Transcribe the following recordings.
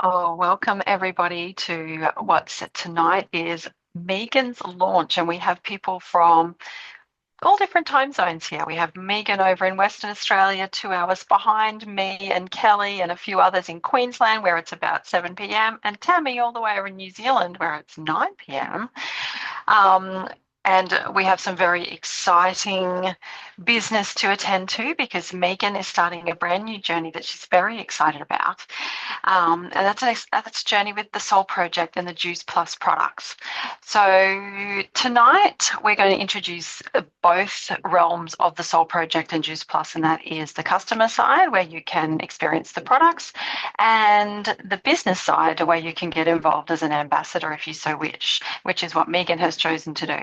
Oh, welcome everybody to what's tonight is Megan's launch, and we have people from all different time zones here. We have Megan over in Western Australia, 2 hours behind me, and Kelly and a few others in Queensland, where it's about 7 p.m., and Tammy all the way over in New Zealand, where it's 9 p.m. Um, and we have some very exciting business to attend to because Megan is starting a brand new journey that she's very excited about. And that's a journey with the Soul Project and the Juiceplus products. So tonight we're going to introduce both realms of the Soul Project and Juiceplus, and that is the customer side where you can experience the products, and the business side where you can get involved as an ambassador if you so wish, which is what Megan has chosen to do.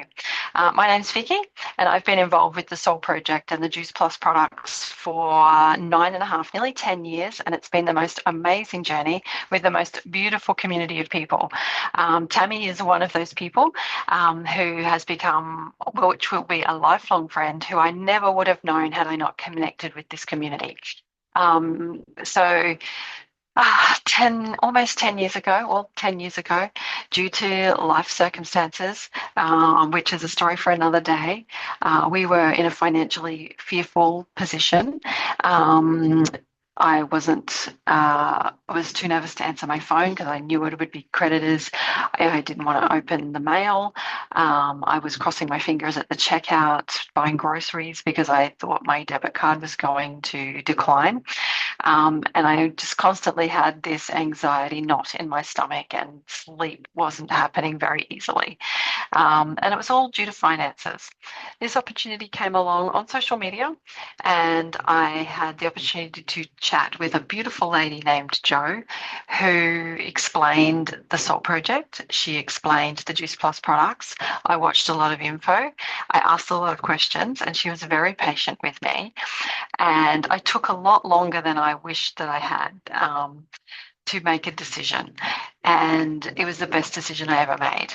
My name's Vicky, and I've been involved with the Soul Project and the Juiceplus products for 9.5, nearly 10 years, and it's been the most amazing journey with the most beautiful community of people. Tammy is one of those people who has become, which will be a lifelong friend who I never would have known had I not connected with this community. So almost 10 years ago, or 10 years ago, due to life circumstances, which is a story for another day, we were in a financially fearful position. I was too nervous to answer my phone because I knew it would be creditors. I didn't want to open the mail. I was crossing my fingers at the checkout, buying groceries because I thought my debit card was going to decline. And I just constantly had this anxiety knot in my stomach, and sleep wasn't happening very easily. And it was all due to finances. This opportunity came along on social media, and I had the opportunity to chat with a beautiful lady named Jo, who explained the Salt Project. She explained the Juiceplus products. I watched a lot of info. I asked a lot of questions, and she was very patient with me. And I took a lot longer than I wished that I had to make a decision. And it was the best decision I ever made.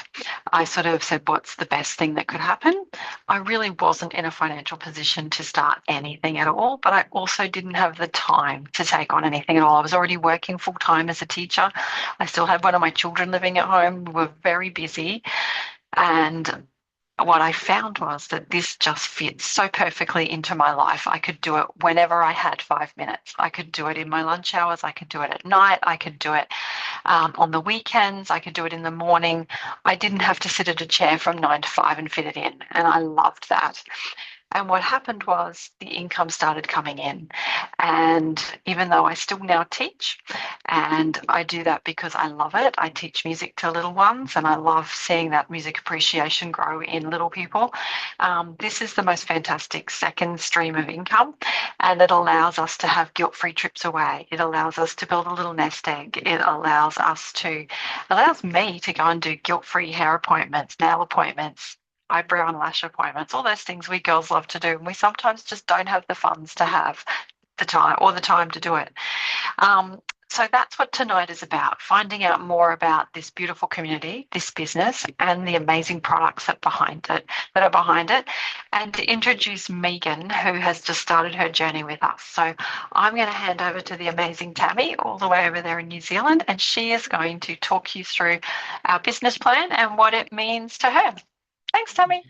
I sort of said, what's the best thing that could happen? I really wasn't in a financial position to start anything at all, but I also didn't have the time to take on anything at all. I was already working full time as a teacher. I still had one of my children living at home. We were very busy. And what I found was that this just fits so perfectly into my life. I could do it whenever I had 5 minutes. I could do it in my lunch hours. I could do it at night. I could do it on the weekends. I could do it in the morning. I didn't have to sit at a chair from 9 to 5 and fit it in. And I loved that. And what happened was the income started coming in. And even though I still now teach, and I do that because I love it, I teach music to little ones, and I love seeing that music appreciation grow in little people. This is the most fantastic second stream of income, and it allows us to have guilt-free trips away. It allows us to build a little nest egg. It allows me to go and do guilt-free hair appointments, nail appointments, eyebrow and lash appointments, all those things we girls love to do. And we sometimes just don't have the funds to have the time to do it. So that's what tonight is about, finding out more about this beautiful community, this business, and the amazing products that are behind it, and to introduce Megan, who has just started her journey with us. So I'm going to hand over to the amazing Tammy, all the way over there in New Zealand, and she is going to talk you through our business plan and what it means to her. Thanks, Tammy.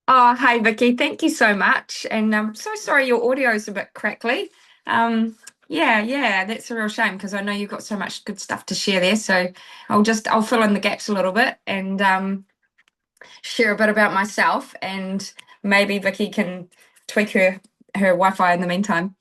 Oh, hey Vicky, thank you so much. And I'm so sorry your audio is a bit crackly. Yeah, that's a real shame because I know you've got so much good stuff to share there. So I'll fill in the gaps a little bit and share a bit about myself, and maybe Vicky can tweak her Wi-Fi in the meantime.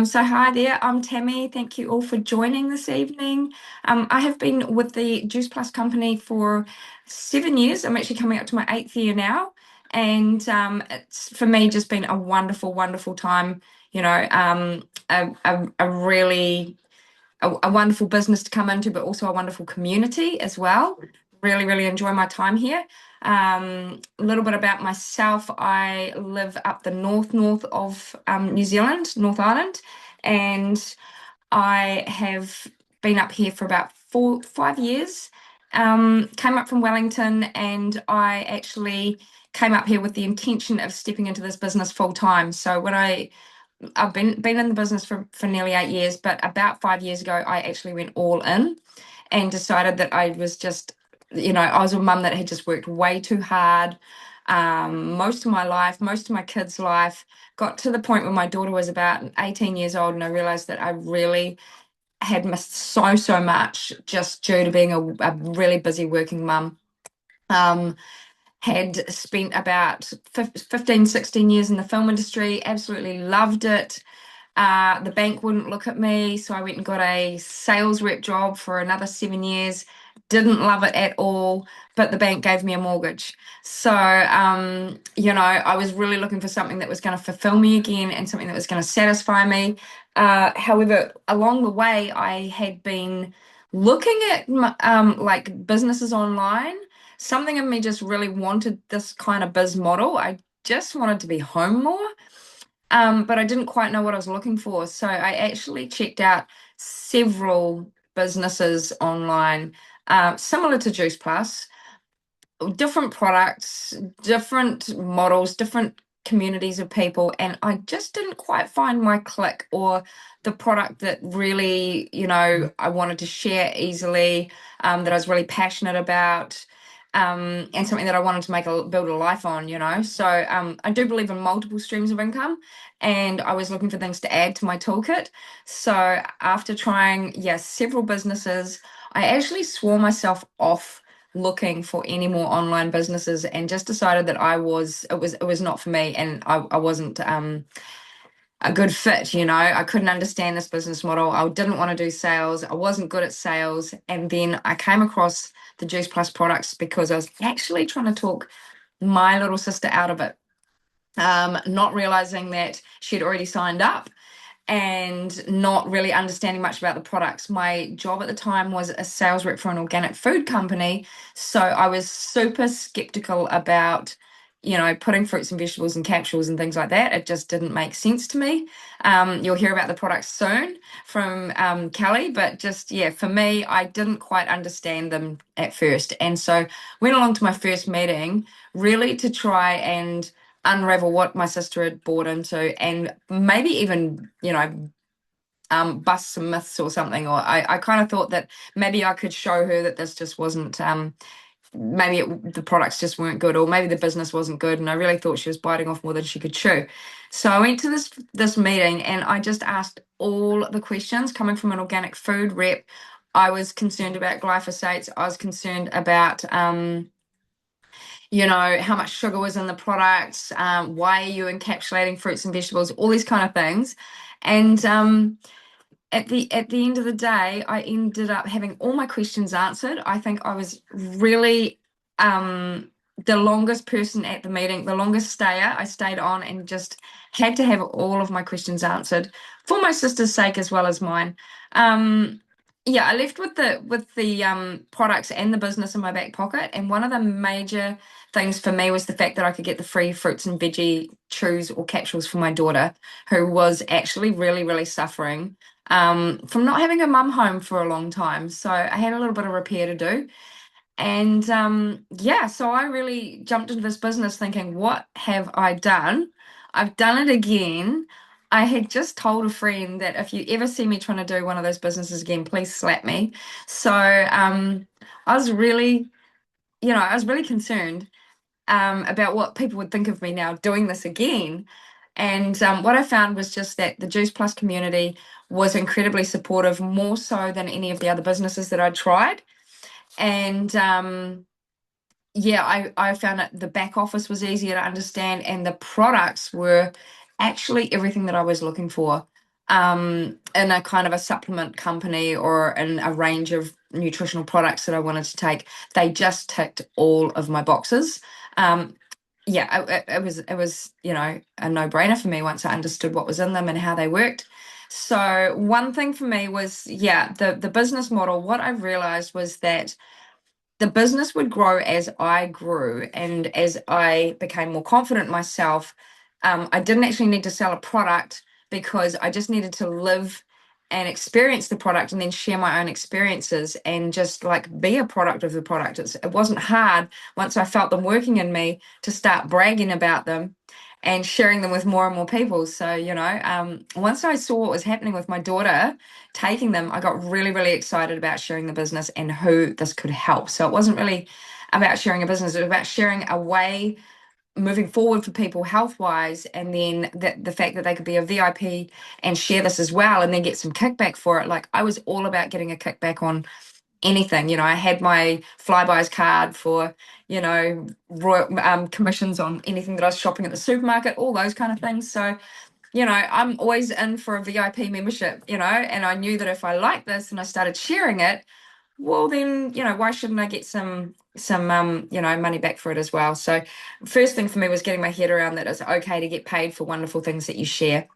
So hi there, I'm Tammy. Thank you all for joining this evening. I have been with the Juiceplus company for 7 years. I'm actually coming up to my 8th year now. And it's for me just been a wonderful, wonderful time, a really a wonderful business to come into, but also a wonderful community as well. Really, really enjoy my time here. A little bit about myself. I live up the north of New Zealand, North Island, and I have been up here for about 5 years. Came up from Wellington, and I actually came up here with the intention of stepping into this business full time. So when I I've been in the business for nearly 8 years, but about 5 years ago, I actually went all in and decided that I was just, I was a mum that had just worked way too hard, most of my life, most of my kids' life. Got to the point where my daughter was about 18 years old, and I realized that I really had missed so much just due to being a really busy working mum. Um, had spent about 15, 16 years in the film industry, absolutely loved it. The bank wouldn't look at me, so I went and got a sales rep job for another 7 years. Didn't love it at all, but the bank gave me a mortgage. So, I was really looking for something that was going to fulfill me again and something that was going to satisfy me. However, along the way, I had been looking at like businesses online. Something in me just really wanted this kind of biz model. I just wanted to be home more. But I didn't quite know what I was looking for. So I actually checked out several businesses online, similar to Juice Plus, different products, different models, different communities of people, and I just didn't quite find my click or the product that really, I wanted to share easily, that I was really passionate about. And something that I wanted to build a life on. So I do believe in multiple streams of income, and I was looking for things to add to my toolkit. So after trying, yes, several businesses, I actually swore myself off looking for any more online businesses and just decided that it was not for me, and I wasn't a good fit. I couldn't understand this business model. I didn't want to do sales. I wasn't good at sales. And then I came across the Juice Plus products because I was actually trying to talk my little sister out of it, not realizing that she'd already signed up and not really understanding much about the products. My job at the time was a sales rep for an organic food company. So I was super skeptical about, putting fruits and vegetables in capsules and things like that. It just didn't make sense to me. You'll hear about the products soon from Kelly, but just, yeah, for me, I didn't quite understand them at first. And so went along to my first meeting really to try and unravel what my sister had bought into and maybe even, bust some myths or something. Or I kind of thought that maybe I could show her that this just wasn't, maybe the products just weren't good, or maybe the business wasn't good. And I really thought she was biting off more than she could chew. So I went to this meeting and I just asked all the questions coming from an organic food rep. I was concerned about glyphosates. I was concerned about, how much sugar was in the product, why are you encapsulating fruits and vegetables, all these kind of things. And at the end of the day, I ended up having all my questions answered. I think I was really the longest person at the meeting, the longest stayer. I stayed on and just had to have all of my questions answered for my sister's sake as well as mine. Um, yeah, I left with the products and the business in my back pocket. And one of the major things for me was the fact that I could get the free fruits and veggie chews or capsules for my daughter, who was actually really, really suffering from not having a mum home for a long time. So I had a little bit of repair to do. And yeah, so I really jumped into this business thinking, what have I done? I've done it again. I had just told a friend that if you ever see me trying to do one of those businesses again, please slap me. So I was really, I was really concerned about what people would think of me now doing this again. And what I found was just that the Juice Plus community was incredibly supportive, more so than any of the other businesses that I'd tried. And yeah, I found that the back office was easier to understand, and the products were actually everything that I was looking for in a kind of a supplement company or in a range of nutritional products that I wanted to take. They just ticked all of my boxes. Um, yeah, it was a no-brainer for me once I understood what was in them and how they worked. So one thing for me was, yeah, the business model. What I realized was that the business would grow as I grew and as I became more confident in myself. I didn't actually need to sell a product because I just needed to live and experience the product and then share my own experiences and just like be a product of the product. It wasn't hard once I felt them working in me to start bragging about them and sharing them with more and more people. So, once I saw what was happening with my daughter taking them, I got really, really excited about sharing the business and who this could help. So it wasn't really about sharing a business, it was about sharing a way moving forward for people health wise, and then the fact that they could be a VIP and share this as well and then get some kickback for it. Like, I was all about getting a kickback on anything. I had my Flybuys card for, commissions on anything that I was shopping at the supermarket, all those kind of things. So, I'm always in for a VIP membership, and I knew that if I liked this and I started sharing it, well then, why shouldn't I get some money back for it as well? So first thing for me was getting my head around that it's okay to get paid for wonderful things that you share.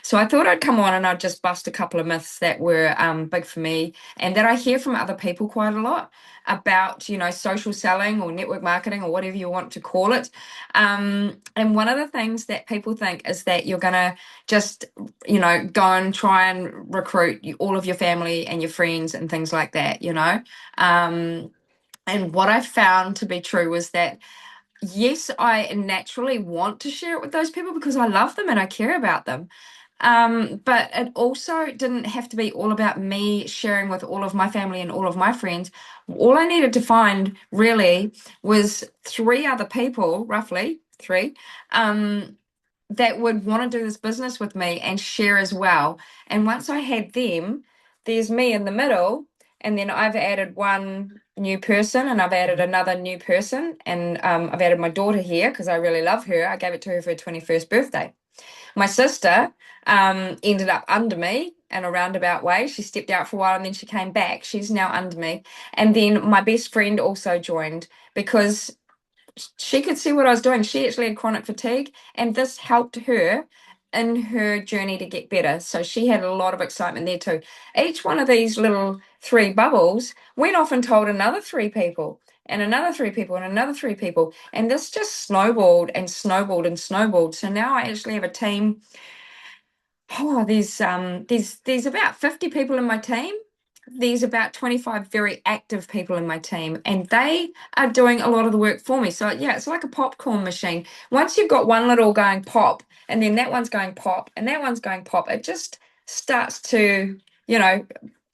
So I thought I'd come on and I'd just bust a couple of myths that were big for me and that I hear from other people quite a lot about, social selling or network marketing or whatever you want to call it. And one of the things that people think is that you're going to just, go and try and recruit all of your family and your friends and things like that, Um, and what I found to be true was that yes, I naturally want to share it with those people because I love them and I care about them. But it also didn't have to be all about me sharing with all of my family and all of my friends. All I needed to find really was three other people, roughly three, that would want to do this business with me and share as well. And once I had them, there's me in the middle, and then I've added one new person, and I've added another new person, and I've added my daughter here because I really love her. I gave it to her for her 21st birthday. My sister ended up under me in a roundabout way. She stepped out for a while and then she came back. She's now under me. And then my best friend also joined because she could see what I was doing. She actually had chronic fatigue, and this helped her in her journey to get better. So she had a lot of excitement there too. Each one of these little three bubbles went off and told another three people, and another three people, and another three people. And this just snowballed and snowballed and snowballed. So now I actually have a team. Oh, there's about 50 people in my team. There's about 25 very active people in my team, and they are doing a lot of the work for me. So yeah, it's like a popcorn machine. Once you've got one little going pop, and then that one's going pop, and that one's going pop, it just starts to, you know,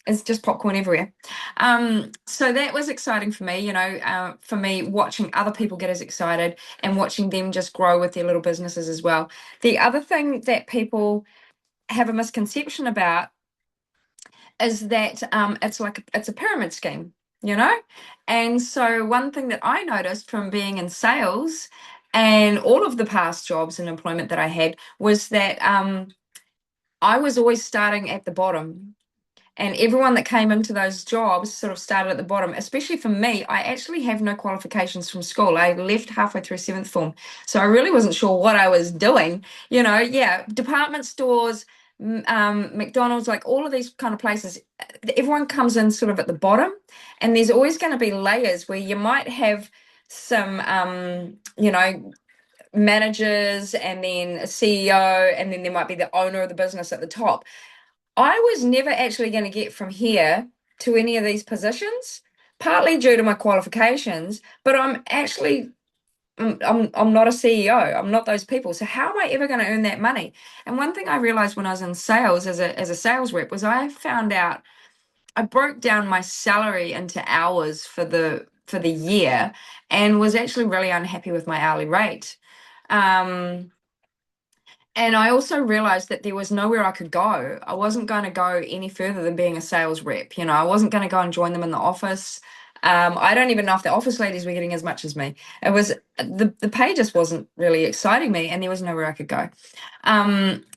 it's just popcorn everywhere. So that was exciting for me, for me watching other people get as excited and watching them just grow with their little businesses as well. The other thing that people have a misconception about is that it's a pyramid scheme, you know? And so one thing that I noticed from being in sales and all of the past jobs and employment that I had was that I was always starting at the bottom. And everyone that came into those jobs sort of started at the bottom. Especially for me, I actually have no qualifications from school. I left halfway through seventh form. So I really wasn't sure what I was doing. Yeah, department stores, McDonald's, like all of these kind of places, everyone comes in sort of at the bottom. And there's always going to be layers where you might have some, managers and then a CEO, and then there might be the owner of the business at the top. I was never actually going to get from here to any of these positions, partly due to my qualifications, but I'm not a CEO. I'm not those people. So how am I ever going to earn that money? And one thing I realized when I was in sales as a sales rep was I found out I broke down my salary into hours for the year and was actually really unhappy with my hourly rate. Um, and I also realized that there was nowhere I could go. I wasn't going to go any further than being a sales rep. I wasn't going to go and join them in the office. I don't even know if the office ladies were getting as much as me. It was the pay just wasn't really exciting me, and there was nowhere I could go.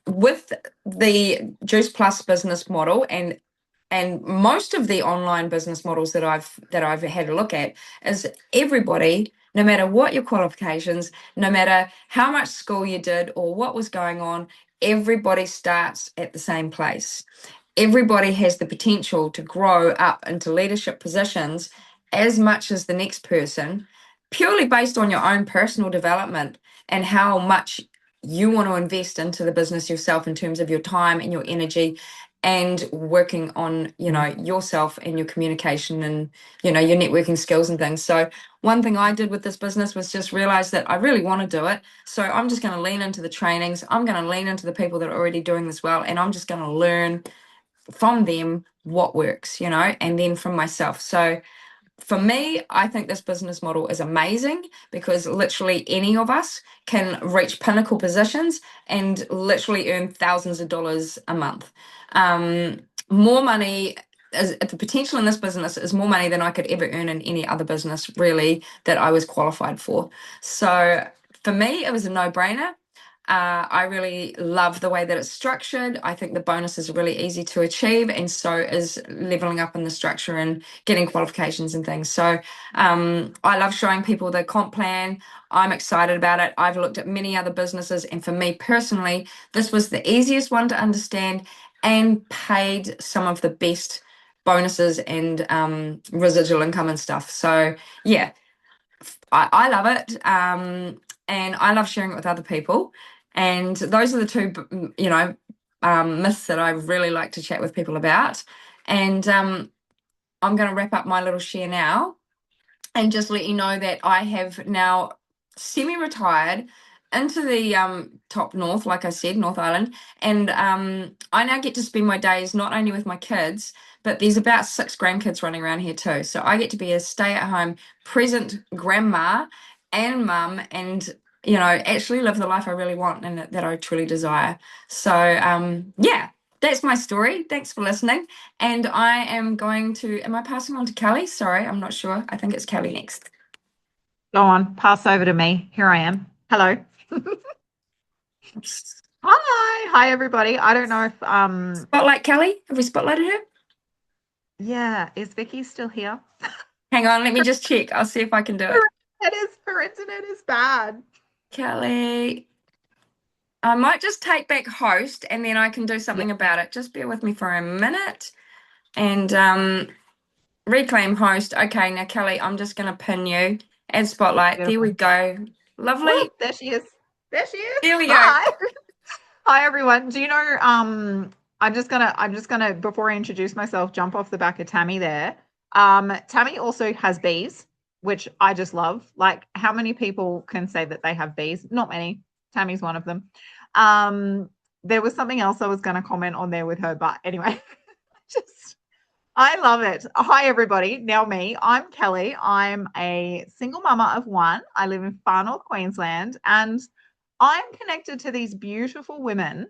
With the Juiceplus business model and most of the online business models that I've had a look at is everybody, no matter what your qualifications, no matter how much school you did or what was going on, everybody starts at the same place. Everybody has the potential to grow up into leadership positions as much as the next person, purely based on your own personal development and how much you want to invest into the business yourself in terms of your time and your energy and working on, yourself and your communication and, your networking skills and things. So one thing I did with this business was just realize that I really want to do it. So I'm just going to lean into the trainings. I'm going to lean into the people that are already doing this well, and I'm just going to learn from them what works, and then from myself. So for me, I think this business model is amazing because literally any of us can reach pinnacle positions and literally earn thousands of dollars a month. More money is the potential in this business is more money than I could ever earn in any other business, really, that I was qualified for. So for me, it was a no-brainer. I really love the way that it's structured. I think the bonuses are really easy to achieve, and so is leveling up in the structure and getting qualifications and things. So I love showing people the comp plan. I'm excited about it. I've looked at many other businesses, and for me personally, this was the easiest one to understand and paid some of the best bonuses and residual income and stuff. So yeah, I love it. And I love sharing it with other people. And those are the two, myths that I really like to chat with people about. And I'm going to wrap up my little share now and just let you know that I have now semi-retired into the top north, like I said, North Island, and I now get to spend my days not only with my kids, but there's about 6 grandkids running around here too. So I get to be a stay-at-home, present grandma and mum, and actually live the life I really want and that I truly desire. So yeah, that's my story. Thanks for listening. And I am going to, am I passing on to Kelly? Sorry, I'm not sure. I think it's Kelly next. Go on, pass over to me. Here I am. Hello. Hi everybody. I don't know if Spotlight Kelly. Have we spotlighted her? yeah, is Vicky still here? Hang on, let me just check. I'll see if I can do it. Her internet is bad. Kelly. I might just take back host and then I can do something about it. Just bear with me for a minute and reclaim host. Okay, now Kelly, I'm just going to pin you. Add spotlight. There we go. Lovely. Woo, there she is. There she is. There we go. Hi. Hi everyone. Do you know I'm just gonna before I introduce myself, jump off the back of Tammy there. Tammy also has bees, which I just love. Like, how many people can say that they have bees? Not many. Tammy's one of them. There was something else I was going to comment on there with her, but anyway, just I love it. Hi everybody. Now me. I'm Kelly. I'm a single mama of one. I live in far north Queensland, and I'm connected to these beautiful women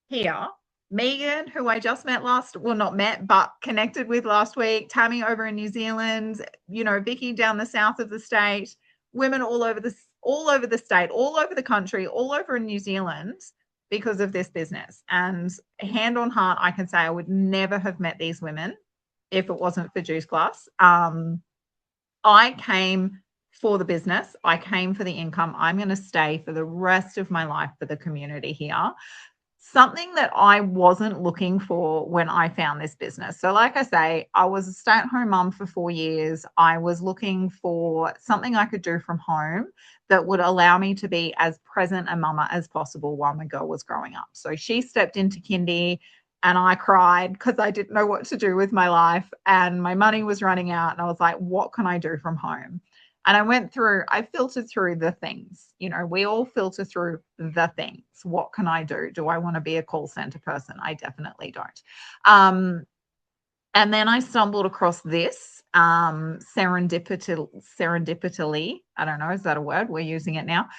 here. Megan, who I just met not met, but connected with last week. Tammy over in New Zealand. Vicky down the south of the state. Women all over the state, all over the country, all over in New Zealand because of this business. And hand on heart, I can say I would never have met these women if it wasn't for Juiceplus. I came for the business. I came for the income. I'm going to stay for the rest of my life for the community here. Something that I wasn't looking for when I found this business. So like I say, I was a stay-at-home mum for 4 years. I was looking for something I could do from home that would allow me to be as present a mama as possible while my girl was growing up. So she stepped into kindy and I cried because I didn't know what to do with my life and my money was running out. And I was like, what can I do from home? And I filtered through the things. We all filter through the things. What can I do? Do I want to be a call center person? I definitely don't. And then I stumbled across this serendipitously. I don't know, is that a word? We're using it now.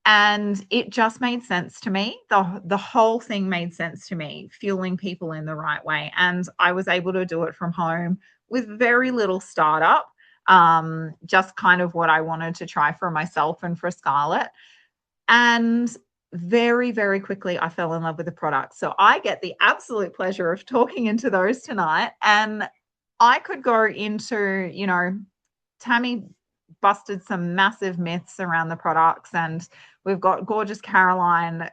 And it just made sense to me. The whole thing made sense to me, fueling people in the right way. And I was able to do it from home with very little startup. Just kind of what I wanted to try for myself and for Scarlett. And very, very quickly, I fell in love with the product. So I get the absolute pleasure of talking into those tonight. And I could go into, Tammy busted some massive myths around the products. And we've got gorgeous Caroline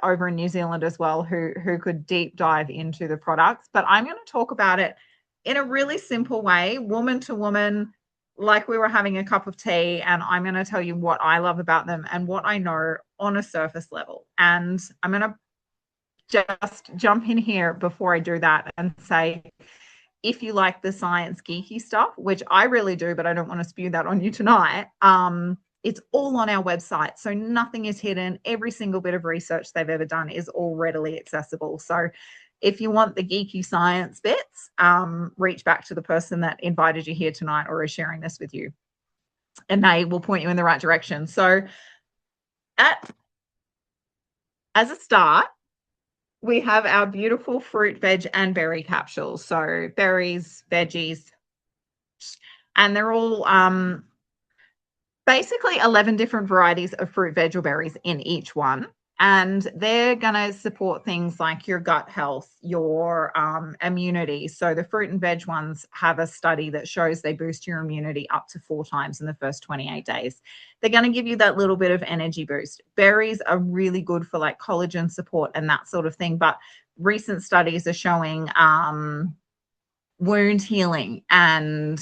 over in New Zealand as well, who could deep dive into the products. But I'm going to talk about it in a really simple way, woman to woman, like we were having a cup of tea, and I'm going to tell you what I love about them and what I know on a surface level. And I'm going to just jump in here before I do that and say, if you like the science geeky stuff, which I really do, but I don't want to spew that on you tonight, it's all on our website. So nothing is hidden. Every single bit of research they've ever done is all readily accessible. So if you want the geeky science bits, reach back to the person that invited you here tonight or is sharing this with you, and they will point you in the right direction. So as a start, we have our beautiful fruit, veg, and berry capsules. So berries, veggies, and they're all basically 11 different varieties of fruit, veg, or berries in each one. And they're going to support things like your gut health, your immunity. So the fruit and veg ones have a study that shows they boost your immunity up to 4 times in the first 28 days. They're going to give you that little bit of energy boost. Berries are really good for like collagen support and that sort of thing. But recent studies are showing wound healing and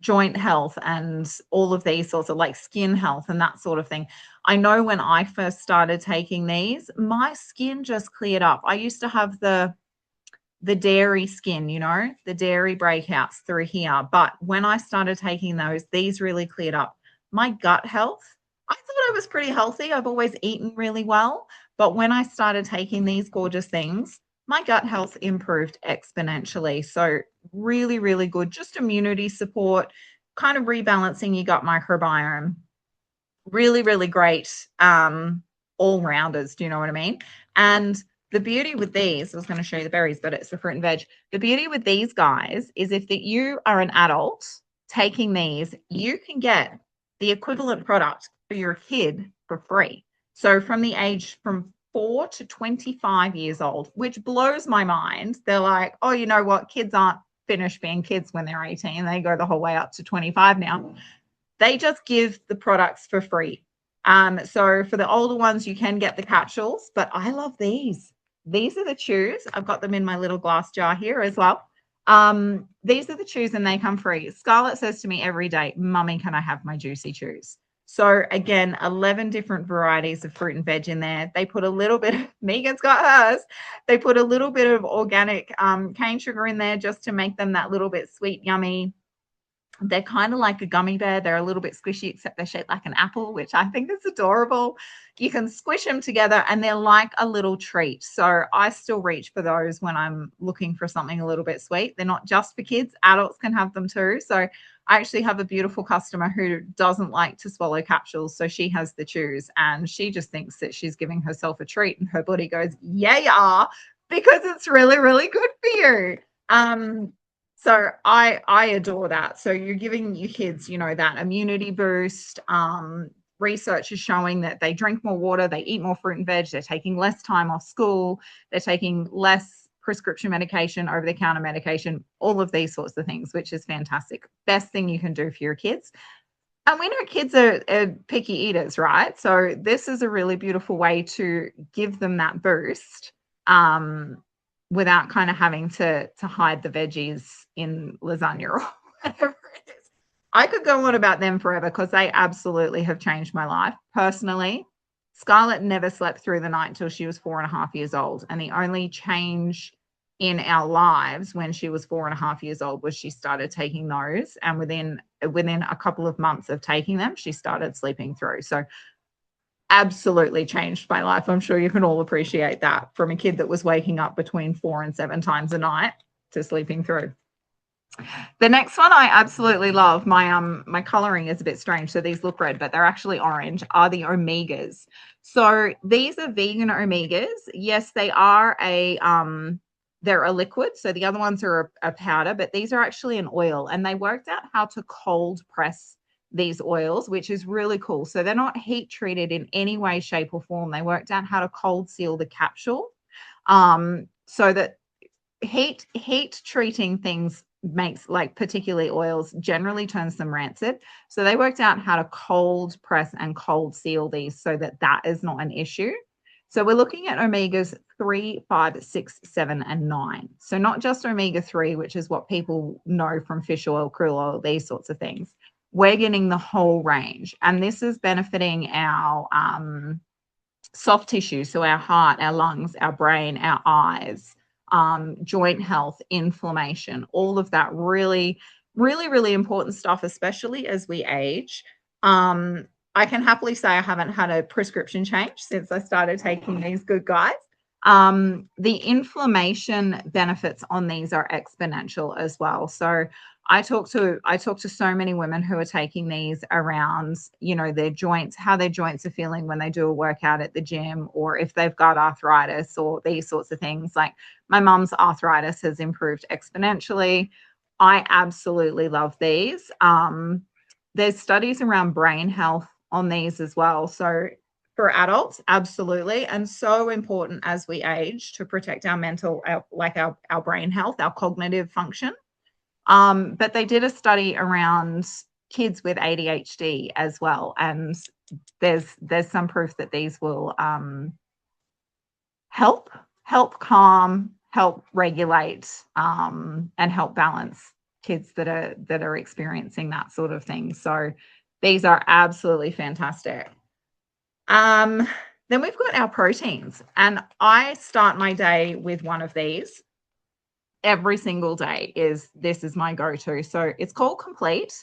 joint health and all of these sorts of like skin health and that sort of thing. I know when I first started taking these, my skin just cleared up. I used to have the dairy skin, you know, the dairy breakouts through here. But when I started taking those, these really cleared up. My gut health, I thought I was pretty healthy. I've always eaten really well. But when I started taking these gorgeous things, my gut health improved exponentially. So really, really good. Just immunity support, kind of rebalancing your gut microbiome. Really, really great all-rounders. Do you know what I mean? And the beauty with these, I was going to show you the berries, but it's the fruit and veg. The beauty with these guys is if that you are an adult taking these, you can get the equivalent product for your kid for free. So from the age from 4 to 25 years old, which blows my mind. They're like, oh, you know what? Kids aren't finished being kids when they're 18. They go the whole way up to 25 now. They just give the products for free. So for the older ones, you can get the capsules, but I love these. These are the chews. I've got them in my little glass jar here as well. These are the chews and they come free. Scarlett says to me every day, Mummy, can I have my juicy chews? So again, 11 different varieties of fruit and veg in there. They put a little bit, Megan's got hers. They put a little bit of organic cane sugar in there just to make them that little bit sweet, yummy. They're kind of like a gummy bear. They're a little bit squishy, except they're shaped like an apple, which I think is adorable. You can squish them together and they're like a little treat. So I still reach for those when I'm looking for something a little bit sweet. They're not just for kids. Adults can have them too. So I actually have a beautiful customer who doesn't like to swallow capsules. So she has the chews and she just thinks that she's giving herself a treat and her body goes, yeah, you are, because it's really, really good for you. So I adore that. So you're giving your kids, you know, that immunity boost. Research is showing that they drink more water, they eat more fruit and veg, they're taking less time off school, they're taking less prescription medication, over-the-counter medication, all of these sorts of things, which is fantastic. Best thing you can do for your kids. And we know kids are picky eaters, right? So this is a really beautiful way to give them that boost. Without kind of having to hide the veggies in lasagna or whatever it is. I could go on about them forever because they absolutely have changed my life. Personally, Scarlett never slept through the night till she was 4.5 years old. And the only change in our lives when she was 4.5 years old was she started taking those. And within a couple of months of taking them, she started sleeping through. So absolutely changed my life. I'm sure you can all appreciate that, from a kid that was waking up between 4 and 7 times a night to sleeping through. The next one I absolutely love. My coloring is a bit strange, so these look red, but they're actually orange, are the omegas. So these are vegan omegas. Yes, they are they're a liquid. So the other ones are a powder, but these are actually an oil, and they worked out how to cold press these oils, which is really cool. So they're not heat treated in any way, shape, or form. They worked out how to cold seal the capsule, so that heat treating things makes, like particularly oils, generally turns them rancid. So they worked out how to cold press and cold seal these so that that is not an issue. So we're looking at omegas 3, 5, 6, 7, and 9. So not just omega-3, which is what people know from fish oil, krill oil, these sorts of things. We're getting the whole range, and this is benefiting our soft tissue, so our heart, our lungs, our brain, our eyes, joint health, inflammation, all of that really, really, really important stuff, especially as we age. I can happily say I haven't had a prescription change since I started taking these good guys. The inflammation benefits on these are exponential as well. So I talk to so many women who are taking these around, their joints, how their joints are feeling when they do a workout at the gym, or if they've got arthritis or these sorts of things. Like my mum's arthritis has improved exponentially. I absolutely love these. There's studies around brain health on these as well. So for adults, absolutely, and so important as we age to protect our mental, our brain health, our cognitive function. But they did a study around kids with ADHD as well, and there's some proof that these will help calm, help regulate, and help balance kids that are experiencing that sort of thing. So these are absolutely fantastic. Then we've got our proteins, and I start my day with one of these every single day. This is my go-to. So it's called Complete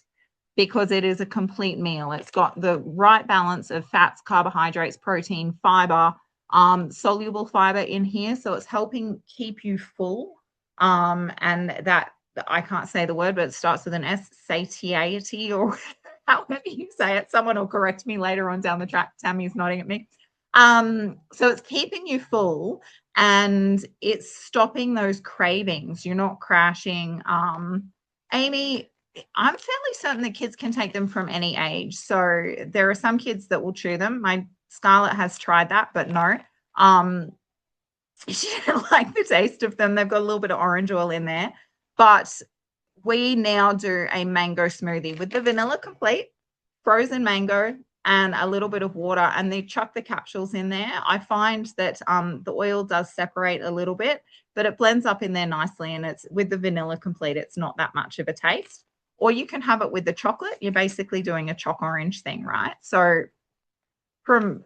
because it is a complete meal. It's got the right balance of fats, carbohydrates, protein, fiber, soluble fiber in here. So it's helping keep you full. And that, I can't say the word, but it starts with an S, satiety, or however you say it. Someone will correct me later on down the track. Tammy's nodding at me. So it's keeping you full and it's stopping those cravings. You're not crashing. Amy, I'm fairly certain that kids can take them from any age. So there are some kids that will chew them. My Scarlett has tried that, but no. She didn't like the taste of them. They've got a little bit of orange oil in there. But we now do a mango smoothie with the vanilla complete, frozen mango, and a little bit of water, and they chuck the capsules in there. I find that the oil does separate a little bit, but it blends up in there nicely, and it's with the vanilla complete, it's not that much of a taste. Or you can have it with the chocolate. You're basically doing a choc orange thing, right? So from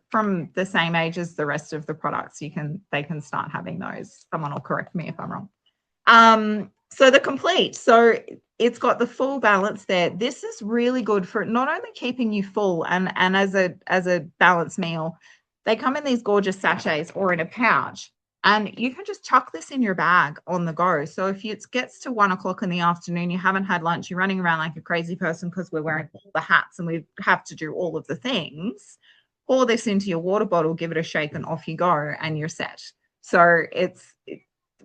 the same age as the rest of the products, they can start having those. Someone will correct me if I'm wrong. So the complete, so it's got the full balance there. This is really good for not only keeping you full and as a balanced meal. They come in these gorgeous sachets or in a pouch, and you can just chuck this in your bag on the go. So if it gets to 1 o'clock in the afternoon, you haven't had lunch, you're running around like a crazy person because we're wearing all the hats and we have to do all of the things, pour this into your water bottle, give it a shake, and off you go, and you're set. So it's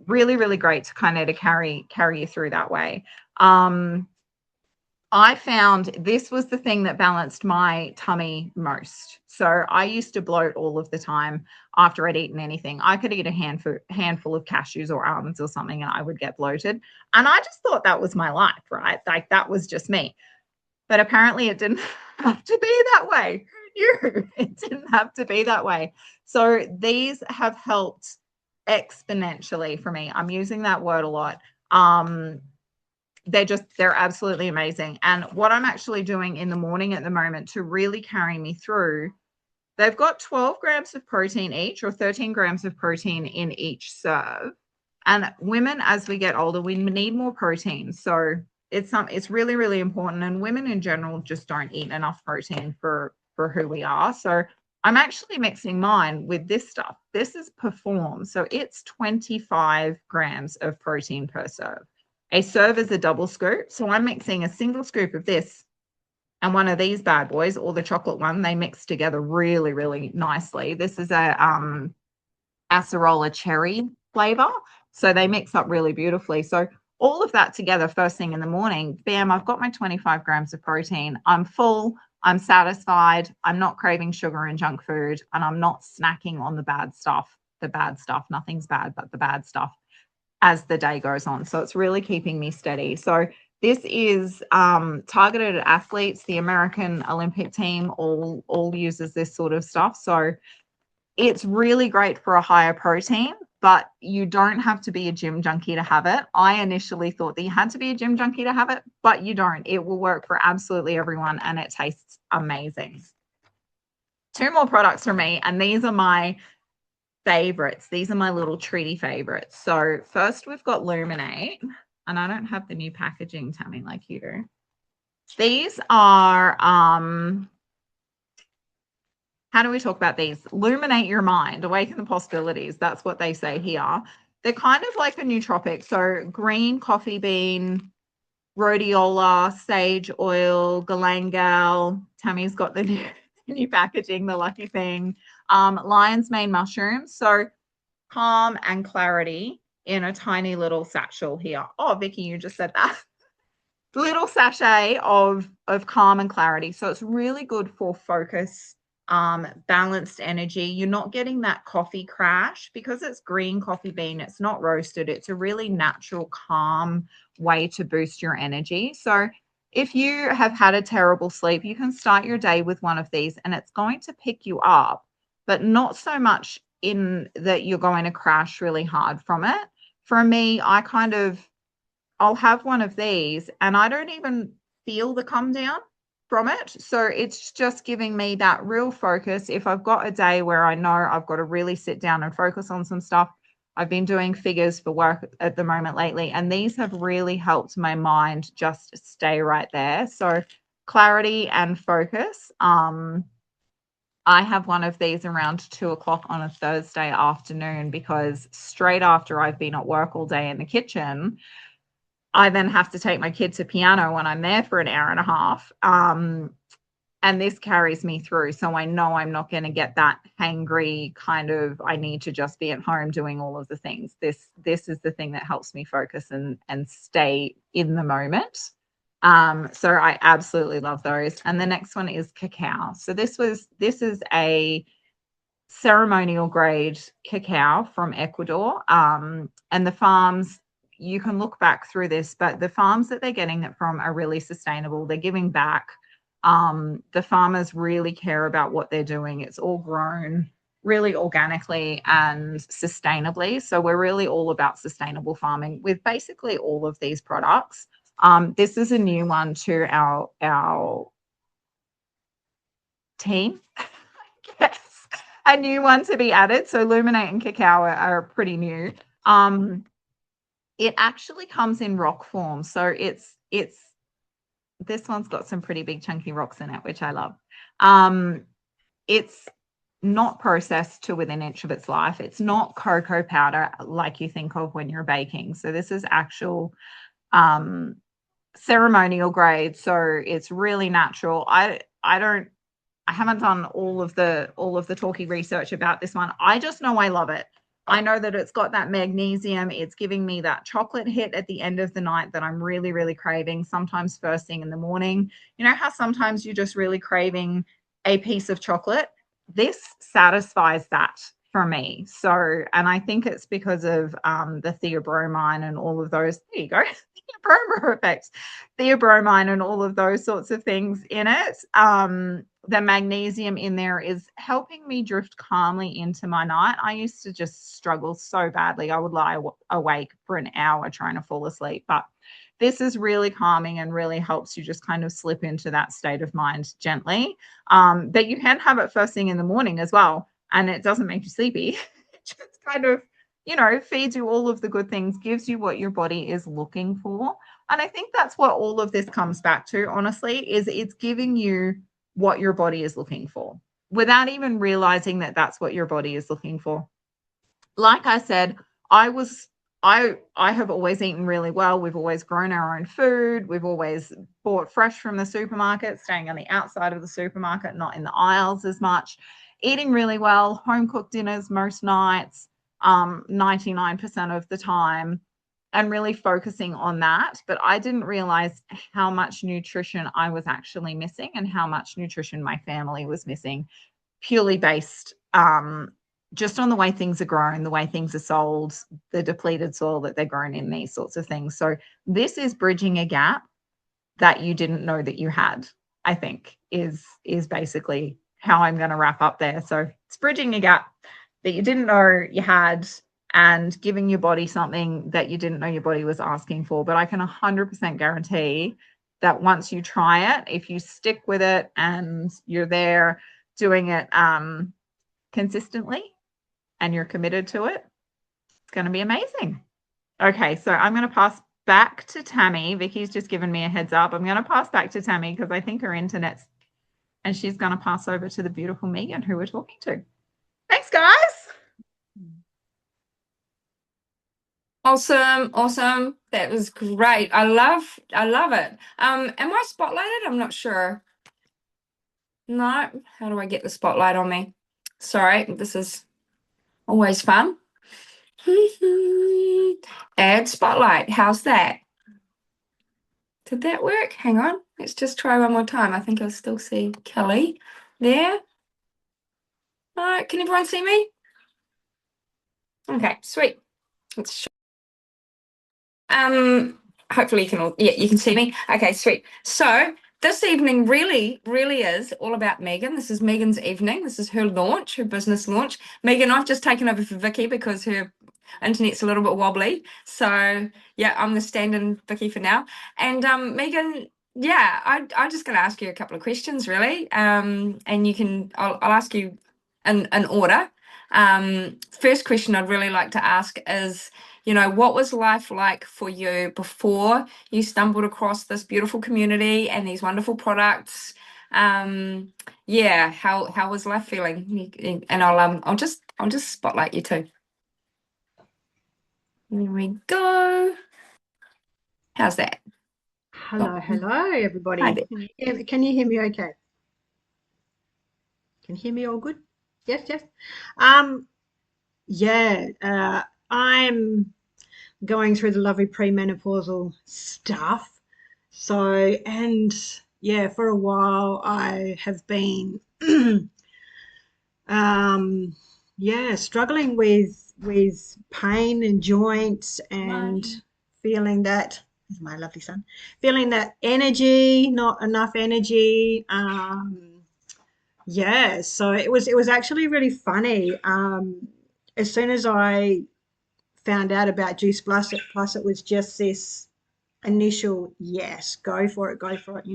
really, really great to kind of carry you through that way. I found this was the thing that balanced my tummy most. So I used to bloat all of the time after I'd eaten anything. I could eat a handful of cashews or almonds or something and I would get bloated. And I just thought that was my life, right? Like that was just me. But apparently it didn't have to be that way. Who knew? It didn't have to be that way. So these have helped exponentially for me. I'm using that word a lot. They're absolutely amazing. And what I'm actually doing in the morning at the moment to really carry me through, they've got 12 grams of protein each, or 13 grams of protein in each serve. And women, as we get older, we need more protein. So it's really, really important. And women in general just don't eat enough protein for who we are. So I'm actually mixing mine with this stuff. This is Perform. So it's 25 grams of protein per serve. A serve is a double scoop. So I'm mixing a single scoop of this and one of these bad boys, or the chocolate one. They mix together really, really nicely. This is a acerola cherry flavor. So they mix up really beautifully. So all of that together first thing in the morning, bam, I've got my 25 grams of protein. I'm full. I'm satisfied. I'm not craving sugar and junk food, and I'm not snacking on the bad stuff. Nothing's bad, but the bad stuff as the day goes on. So it's really keeping me steady. So this is targeted at athletes. The American Olympic team all uses this sort of stuff. So it's really great for a higher protein, but you don't have to be a gym junkie to have it. I initially thought that you had to be a gym junkie to have it, but you don't. It will work for absolutely everyone, and it tastes amazing. two more products from me, and these are my favorites. These are my little treaty favorites. So first we've got Luminate, and I don't have the new packaging, Tammy, like you do. These are how do we talk about these? Illuminate your mind, awaken the possibilities. That's what they say here. They're kind of like a nootropic. So green coffee bean, rhodiola, sage oil, galangal. Tammy's got the new packaging, the lucky thing. Lion's mane mushrooms. So calm and clarity in a tiny little satchel here. Oh, Vicky, you just said that. Little sachet of calm and clarity. So it's really good for focus, balanced energy. You're not getting that coffee crash because it's green coffee bean. It's not roasted. It's a really natural, calm way to boost your energy. So if you have had a terrible sleep, you can start your day with one of these and it's going to pick you up, but not so much in that you're going to crash really hard from it. For me, I'll have one of these and I don't even feel the come down from it. So it's just giving me that real focus. If I've got a day where I know I've got to really sit down and focus on some stuff, I've been doing figures for work at the moment lately, and these have really helped my mind just stay right there. So clarity and focus. I have one of these around 2 o'clock on a Thursday afternoon because straight after I've been at work all day in the kitchen, I then have to take my kid to piano when I'm there for an hour and a half. And this carries me through. So I know I'm not going to get that hangry kind of, I need to just be at home doing all of the things. This is the thing that helps me focus and stay in the moment. So I absolutely love those. And the next one is cacao. So this is a ceremonial grade cacao from Ecuador. And the farms, you can look back through this, but the farms that they're getting it from are really sustainable. They're giving back. The farmers really care about what they're doing. It's all grown really organically and sustainably. So we're really all about sustainable farming with basically all of these products. This is a new one to our team, I guess. A new one to be added. So Luminate and cacao are pretty new. It actually comes in rock form. So it's this one's got some pretty big chunky rocks in it, which I love. It's not processed to within an inch of its life. It's not cocoa powder like you think of when you're baking. So this is actual ceremonial grade. So it's really natural. I haven't done all of the talky research about this one. I just know I love it. I know that it's got that magnesium. It's giving me that chocolate hit at the end of the night that I'm really, really craving, sometimes first thing in the morning. You know how sometimes you're just really craving a piece of chocolate? This satisfies that for me. So, and I think it's because of the theobromine and all of those. There you go. Theobroma effects. Theobromine and all of those sorts of things in it. The magnesium in there is helping me drift calmly into my night. I used to just struggle so badly. I would lie awake for an hour trying to fall asleep, but this is really calming and really helps you just kind of slip into that state of mind gently. But you can have it first thing in the morning as well, and it doesn't make you sleepy. It just kind of, feeds you all of the good things, gives you what your body is looking for. And I think that's what all of this comes back to, honestly, is it's giving you what your body is looking for without even realizing that that's what your body is looking for. Like I said, I have always eaten really well. We've always grown our own food. We've always bought fresh from the supermarket, staying on the outside of the supermarket, not in the aisles as much, eating really well, home cooked dinners most nights, 99% of the time, and really focusing on that. But I didn't realize how much nutrition I was actually missing and how much nutrition my family was missing, purely based just on the way things are grown, the way things are sold, the depleted soil that they're grown in, these sorts of things. So this is bridging a gap that you didn't know that you had, I think, is basically how I'm going to wrap up there. So it's bridging a gap that you didn't know you had, and giving your body something that you didn't know your body was asking for. But I can 100% guarantee that once you try it, if you stick with it and you're there doing it consistently and you're committed to it, it's going to be amazing. Okay, so I'm going to pass back to Tammy. Vicky's just given me a heads up. I'm going to pass back to Tammy because I think her internet's, and she's going to pass over to the beautiful Megan who we're talking to. Thanks, guys. Awesome, awesome. That was great. I love it. Am I spotlighted? I'm not sure. No. How do I get the spotlight on me? Sorry, this is always fun. Add spotlight. How's that? Did that work? Hang on. Let's just try one more time. I think I still see Kelly there. All right, can everyone see me? Okay, sweet. Let's hopefully you can all, yeah, you can see me. Okay, sweet. So this evening really is all about Megan. This is Megan's evening. This is her launch, her business launch. Megan, I've just taken over for Vicky because her internet's a little bit wobbly. So yeah, I'm the stand-in Vicky for now. And Megan, yeah, I'm just going to ask you a couple of questions really. And I'll ask you in order. First question I'd really like to ask is, what was life like for you before you stumbled across this beautiful community and these wonderful products? Yeah, how was life feeling? And I'll just spotlight you too. There we go. How's that? Hello, everybody. Hi there. Can you hear me okay? Can you hear me all good? Yes, yes. Yeah, I'm going through the lovely premenopausal stuff. So, and yeah, for a while I have been yeah, struggling with pain and joints and feeling that my lovely son, feeling that energy, not enough energy. Yeah, so it was actually really funny. As soon as I found out about Juiceplus, it was just this initial yes, go for it, go for it.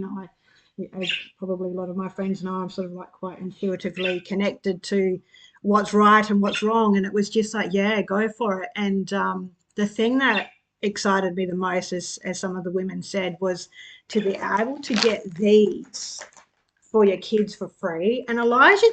As probably a lot of my friends know, I'm sort of like quite intuitively connected to what's right and what's wrong, and it was just like, yeah, go for it. And the thing that excited me the most, as some of the women said, was to be able to get these for your kids for free. And Elijah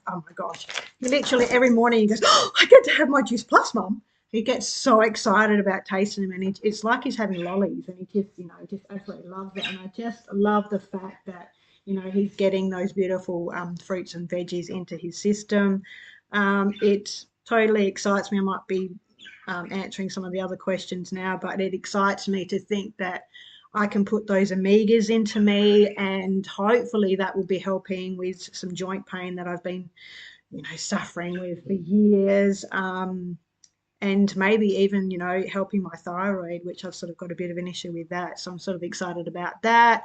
oh my gosh, he literally every morning he goes, oh, I get to have my Juiceplus, Mum. He gets so excited about tasting them, and it's like he's having lollies, and he just absolutely loves it. And I just love the fact that he's getting those beautiful fruits and veggies into his system. It totally excites me. I might be answering some of the other questions now, but it excites me to think that I can put those omegas into me, and hopefully that will be helping with some joint pain that I've been, suffering with for years. And maybe even, helping my thyroid, which I've sort of got a bit of an issue with that. So I'm sort of excited about that.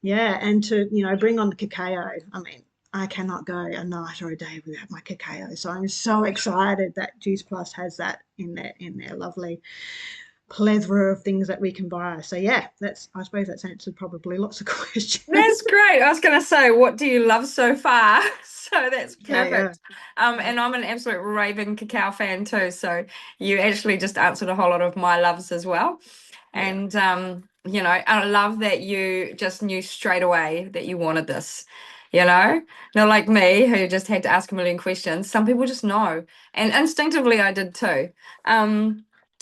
Yeah. And to, bring on the cacao. I mean, I cannot go a night or a day without my cacao. So I'm so excited that Juiceplus has that in their lovely plethora of things that we can buy. So yeah, I suppose that's answered probably lots of questions. That's great. I was going to say, what do you love so far? So that's perfect. Yeah. And I'm an absolute raving cacao fan too. So you actually just answered a whole lot of my loves as well. Yeah. And I love that you just knew straight away that you wanted this. Not like me who just had to ask a million questions. Some people just know, and instinctively I did too.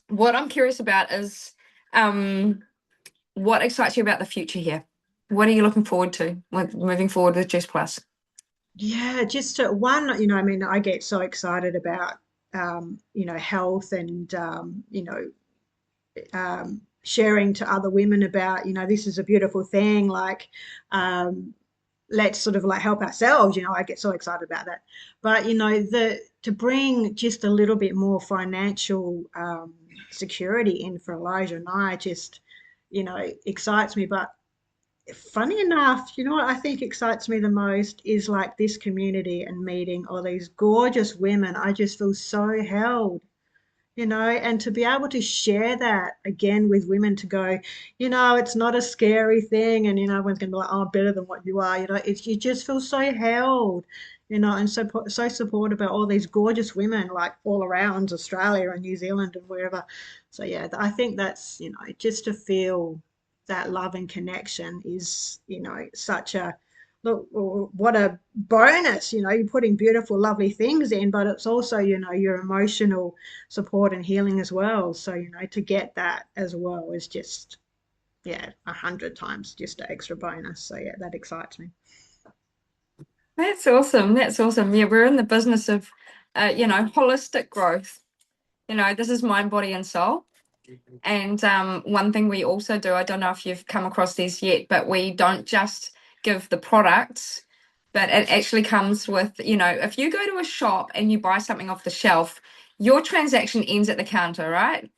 What I'm curious about is what excites you about the future here? What are you looking forward to with moving forward with Juiceplus? Yeah, just one, I mean, I get so excited about, health and, sharing to other women about, this is a beautiful thing. Like, let's sort of like help ourselves. I get so excited about that. But, to bring just a little bit more financial security in for Elijah and I just, excites me. But funny enough, what I think excites me the most is like this community and meeting all these gorgeous women. I just feel so held, and to be able to share that again with women to go, it's not a scary thing. And, everyone's going to be like, oh, better than what you are. You just feel so held, and so supported by all these gorgeous women like all around Australia and New Zealand and wherever. So, yeah, I think that's, just to feel that love and connection is, such a, look, what a bonus. You're putting beautiful, lovely things in, but it's also, your emotional support and healing as well. So, to get that as well is just, yeah, 100 times just an extra bonus. So, yeah, that excites me. That's awesome. That's awesome. Yeah, we're in the business of, holistic growth. This is mind, body, and soul. And one thing we also do, I don't know if you've come across these yet, but we don't just give the products, but it actually comes with, if you go to a shop and you buy something off the shelf, your transaction ends at the counter, right?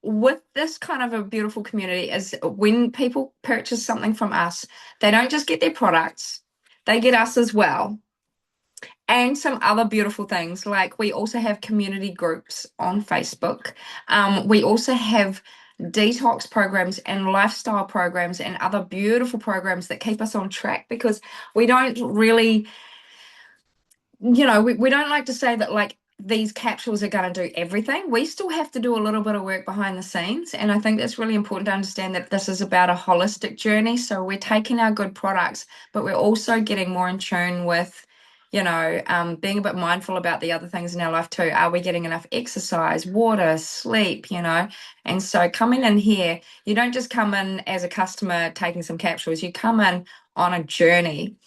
With this kind of a beautiful community is when people purchase something from us, they don't just get their products, they get us as well. And some other beautiful things, like we also have community groups on Facebook. We also have detox programs and lifestyle programs and other beautiful programs that keep us on track, because we don't really, we don't like to say that like these capsules are going to do everything. We still have to do a little bit of work behind the scenes. And I think that's really important to understand that this is about a holistic journey. So we're taking our good products, but we're also getting more in tune with, being a bit mindful about the other things in our life too. Are we getting enough exercise, water, sleep, And so coming in here, you don't just come in as a customer taking some capsules, you come in on a journey,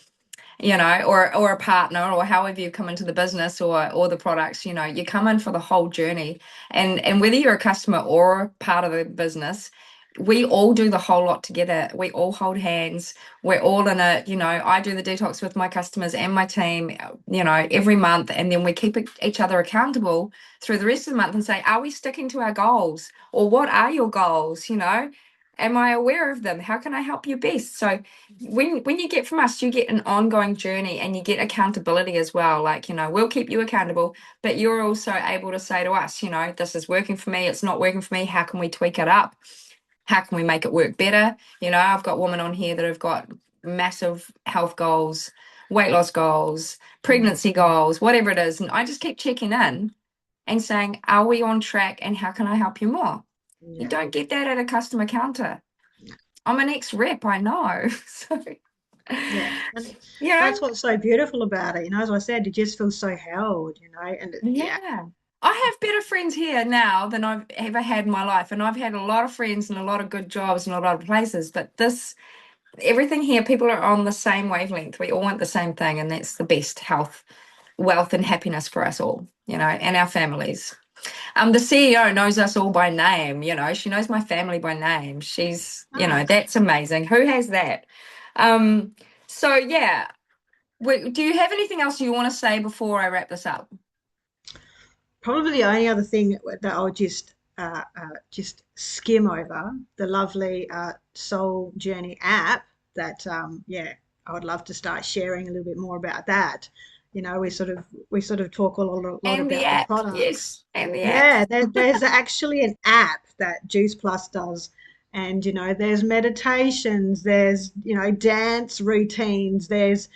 or a partner, or however you come into the business or the products, you come in for the whole journey. And whether you're a customer or part of the business, we all do the whole lot together. We all hold hands. We're all in it. I do the detox with my customers and my team, every month. And then we keep each other accountable through the rest of the month and say, are we sticking to our goals? Or what are your goals? Am I aware of them? How can I help you best? So when you get from us, you get an ongoing journey and you get accountability as well. Like, we'll keep you accountable, but you're also able to say to us, this is working for me, it's not working for me. How can we tweak it up? How can we make it work better? I've got women on here that have got massive health goals, weight loss goals, pregnancy goals, whatever it is. And I just keep checking in and saying, are we on track and how can I help you more? You don't get that at a customer counter. I'm an ex-rep, I know. So, yeah, and that's what's so beautiful about it. As I said, you just feel so held, and yeah. I have better friends here now than I've ever had in my life. And I've had a lot of friends and a lot of good jobs and a lot of places. But everything here, people are on the same wavelength. We all want the same thing. And that's the best health, wealth, and happiness for us all, and our families. The CEO knows us all by name, she knows my family by name. She's, that's amazing. Who has that? So yeah, do you have anything else you want to say before I wrap this up? Probably the only other thing that I'll just skim over, the lovely Soul Journey app that I would love to start sharing a little bit more about that. We sort of talk a lot And the about the app, products. yes, and the Yeah, app. there's actually an app that Juiceplus does. And, there's meditations, there's, dance routines, there's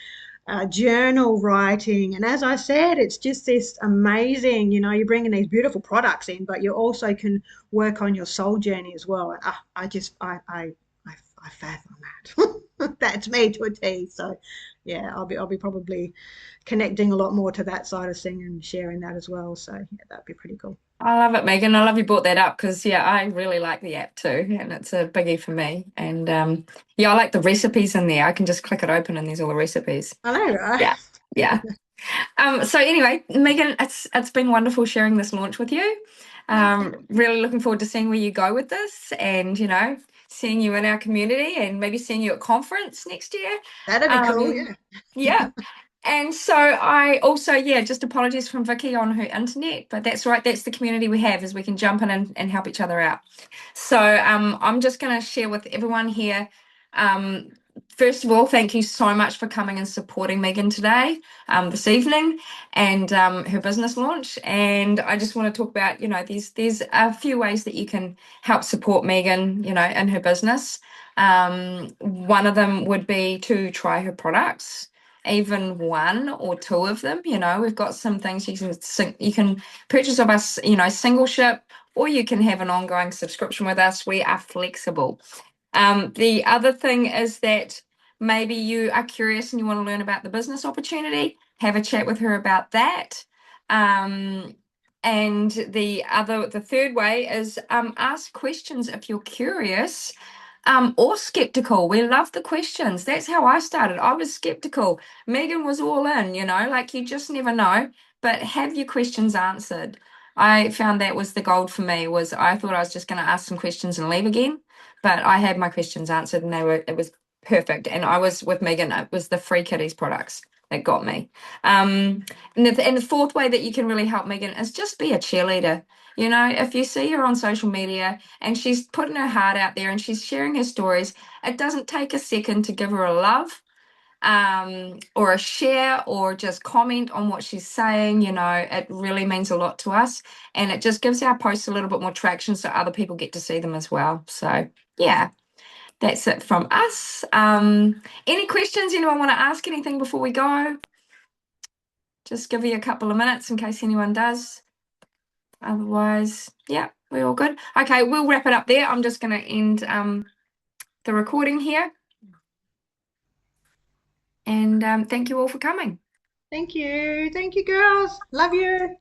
journal writing. And as I said, it's just this amazing, you're bringing these beautiful products in, but you also can work on your soul journey as well. And I fathom that. That's me to a T. So yeah, I'll be probably connecting a lot more to that side of thing and sharing that as well. So yeah, that'd be pretty cool. I love it, Megan. I love you brought that up because, I really like the app too. And it's a biggie for me. And I like the recipes in there. I can just click it open and there's all the recipes. I know, right? Yeah. Yeah. So anyway, Megan, it's been wonderful sharing this launch with you. Really looking forward to seeing where you go with this and, seeing you in our community and maybe seeing you at conference next year. That'd be cool, yeah. Yeah. And so I also, just apologies from Vicky on her internet, but that's right. That's the community we have, is we can jump in and help each other out. So I'm just going to share with everyone here First of all, thank you so much for coming and supporting Megan today, this evening, and her business launch. And I just want to talk about, there's a few ways that you can help support Megan, in her business. One of them would be to try her products, even one or two of them. We've got some things you can purchase of us, single ship, or you can have an ongoing subscription with us. We are flexible. The other thing is that maybe you are curious and you want to learn about the business opportunity, have a chat with her about that. And the third way is ask questions if you're curious or skeptical. We love the questions. That's how I started. I was skeptical. Megan was all in, like you just never know, but have your questions answered. I found that was the gold for me. Was I thought I was just going to ask some questions and leave again, but I had my questions answered and it was perfect. And I was with Megan, it was the Free Kitties products that got me. And the fourth way that you can really help Megan is just be a cheerleader. If you see her on social media and she's putting her heart out there and she's sharing her stories, it doesn't take a second to give her a love or a share or just comment on what she's saying. It really means a lot to us, and it just gives our posts a little bit more traction so other people get to see them as well. So yeah, that's it from us. Any questions? Anyone want to ask anything before we go? Just give you a couple of minutes in case anyone does. Otherwise, yeah, we're all good. Okay, we'll wrap it up there. I'm just going to end the recording here. And thank you all for coming. Thank you. Thank you, girls. Love you.